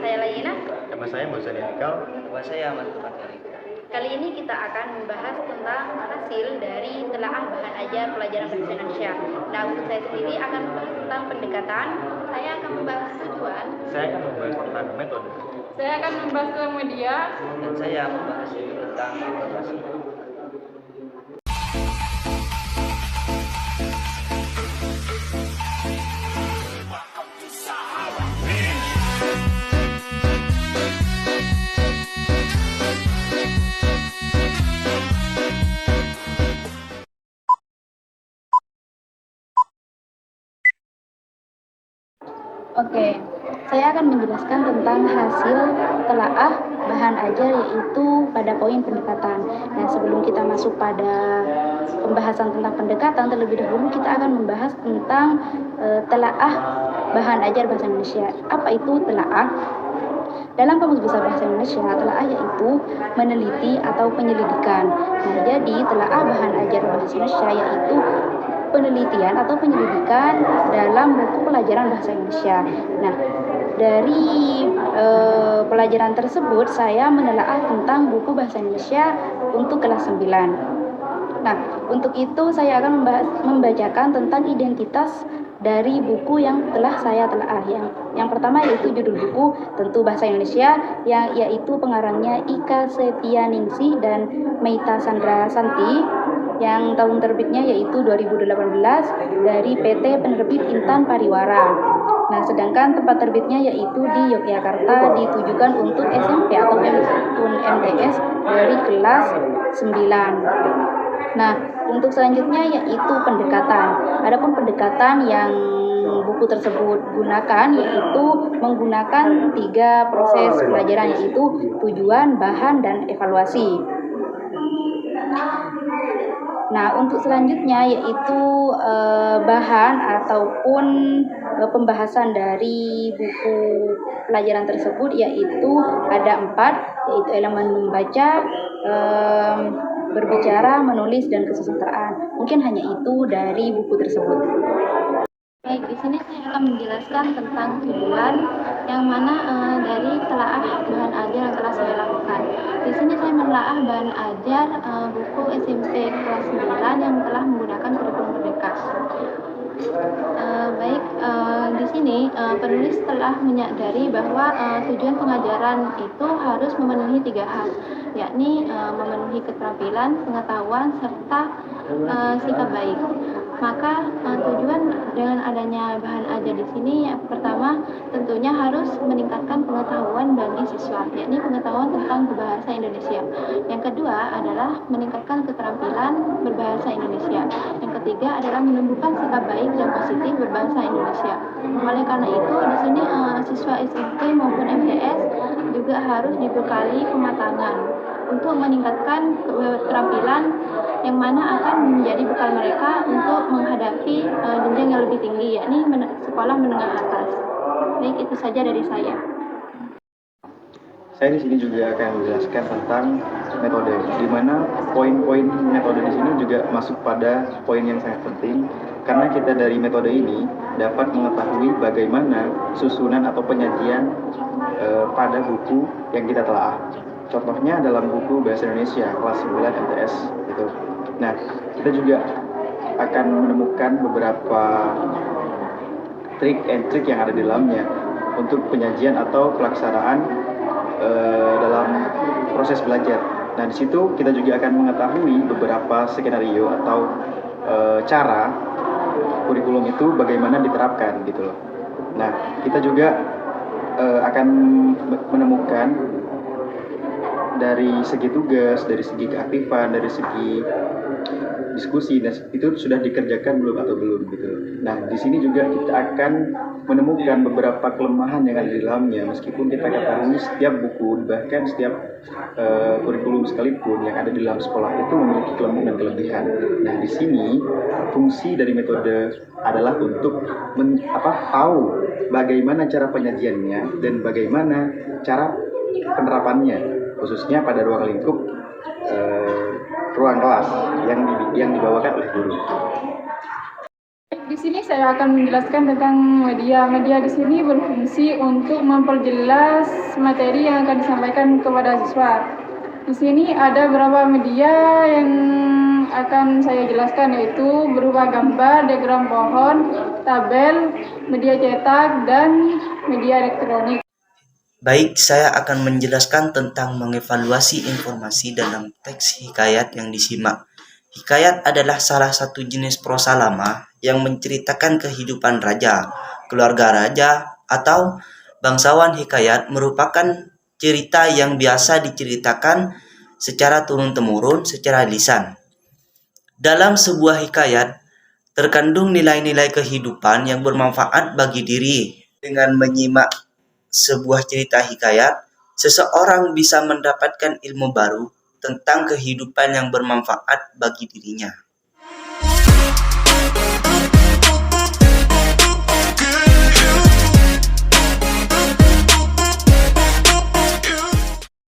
saya Layina. Nama saya Muzani Haikal. Nama saya Ahmad Fatih. Kali ini kita akan membahas tentang hasil dari telaah bahan ajar pelajaran bahasa Indonesia. Nah, untuk saya sendiri akan membahas tentang pendekatan, saya akan membahas tujuan, Saya akan membahas tentang metode. Saya akan membahas tentang media. Dan saya membahas tentang informasi. Oke, saya akan menjelaskan tentang hasil telaah bahan ajar yaitu pada poin pendekatan. Nah, sebelum kita masuk pada pembahasan tentang pendekatan, terlebih dahulu kita akan membahas tentang telaah bahan ajar bahasa Indonesia. Apa itu telaah? Dalam Kamus Besar Bahasa Indonesia, telaah yaitu meneliti atau penyelidikan. Nah, jadi telaah bahan ajar bahasa Indonesia yaitu penelitian atau penyelidikan dalam buku pelajaran bahasa Indonesia. Nah, dari pelajaran tersebut saya menelaah tentang buku bahasa Indonesia untuk kelas 9. Nah, untuk itu saya akan membacakan tentang identitas dari buku yang telah saya telaah. Yang pertama yaitu judul buku tentu bahasa Indonesia, yang yaitu pengarangnya Ika Setianingsih dan Meita Sandra Santi, yang tahun terbitnya yaitu 2018 dari PT Penerbit Intan Pariwara. Nah, sedangkan tempat terbitnya yaitu di Yogyakarta, ditujukan untuk SMP atau MTS dari kelas 9. Nah, untuk selanjutnya yaitu pendekatan. Adapun pendekatan yang buku tersebut gunakan yaitu menggunakan 3 proses pelajaran, yaitu tujuan, bahan, dan evaluasi. Nah, untuk selanjutnya yaitu bahan ataupun pembahasan dari buku pelajaran tersebut, yaitu ada 4, yaitu elemen membaca, berbicara, menulis, dan kesusastraan. Mungkin hanya itu dari buku tersebut. Baik, di sini saya akan menjelaskan tentang tujuan yang mana dari telaah bahan ajar yang telah saya lakukan. Di sini saya menelaah bahan ajar buku SMP kelas 9 yang telah menggunakan kurikulum merdeka. Di sini penulis telah menyadari bahwa tujuan pengajaran itu harus memenuhi 3 hal, yakni memenuhi keterampilan, pengetahuan, serta sikap baik. Maka tujuan dengan adanya bahan ajar di sini, yang pertama tentunya harus meningkatkan pengetahuan bagi siswa, yakni pengetahuan tentang berbahasa Indonesia. Yang kedua adalah meningkatkan keterampilan berbahasa Indonesia. Yang ketiga adalah menumbuhkan sikap baik dan positif berbahasa Indonesia. Oleh karena itu, di sini siswa SMP maupun MTS juga harus dibekali pematangan untuk meningkatkan keterampilan yang mana akan menjadi bekal mereka untuk menghadapi jenjang yang lebih tinggi, yakni sekolah menengah atas. Baik, itu saja dari saya. Saya di sini juga akan menjelaskan tentang metode, di mana poin-poin metode di sini juga masuk pada poin yang sangat penting, karena kita dari metode ini dapat mengetahui bagaimana susunan atau penyajian pada buku yang kita telah. Contohnya dalam buku Bahasa Indonesia kelas 9 MTS gitu. Nah, kita juga akan menemukan beberapa trik and trik yang ada di dalamnya untuk penyajian atau pelaksanaan dalam proses belajar. Nah, di situ kita juga akan mengetahui beberapa skenario atau cara kurikulum itu bagaimana diterapkan gitu loh. Nah, kita juga akan menemukan dari segi tugas, dari segi keaktifan, dari segi diskusi, dan itu sudah dikerjakan belum atau belum gitu. Nah, di sini juga kita akan menemukan beberapa kelemahan yang ada di dalamnya, meskipun kita ketahui setiap buku, bahkan setiap kurikulum sekalipun yang ada di dalam sekolah itu memiliki kelemahan dan kelebihan. Nah, di sini fungsi dari metode adalah untuk tahu bagaimana cara penyajiannya dan bagaimana cara penerapannya, khususnya pada ruang lingkup ruang kelas yang dibawakan oleh guru. Di Di sini saya akan menjelaskan tentang media. Media di sini berfungsi untuk memperjelas materi yang akan disampaikan kepada siswa. Di sini ada beberapa media yang akan saya jelaskan, yaitu berupa gambar, diagram pohon, tabel, media cetak, dan media elektronik. Baik, saya akan menjelaskan tentang mengevaluasi informasi dalam teks hikayat yang disimak. Hikayat adalah salah satu jenis prosa lama yang menceritakan kehidupan raja, keluarga raja, atau bangsawan. Hikayat merupakan cerita yang biasa diceritakan secara turun-temurun secara lisan. Dalam sebuah hikayat, terkandung nilai-nilai kehidupan yang bermanfaat bagi diri. Dengan menyimak sebuah cerita hikayat, seseorang bisa mendapatkan ilmu baru tentang kehidupan yang bermanfaat bagi dirinya.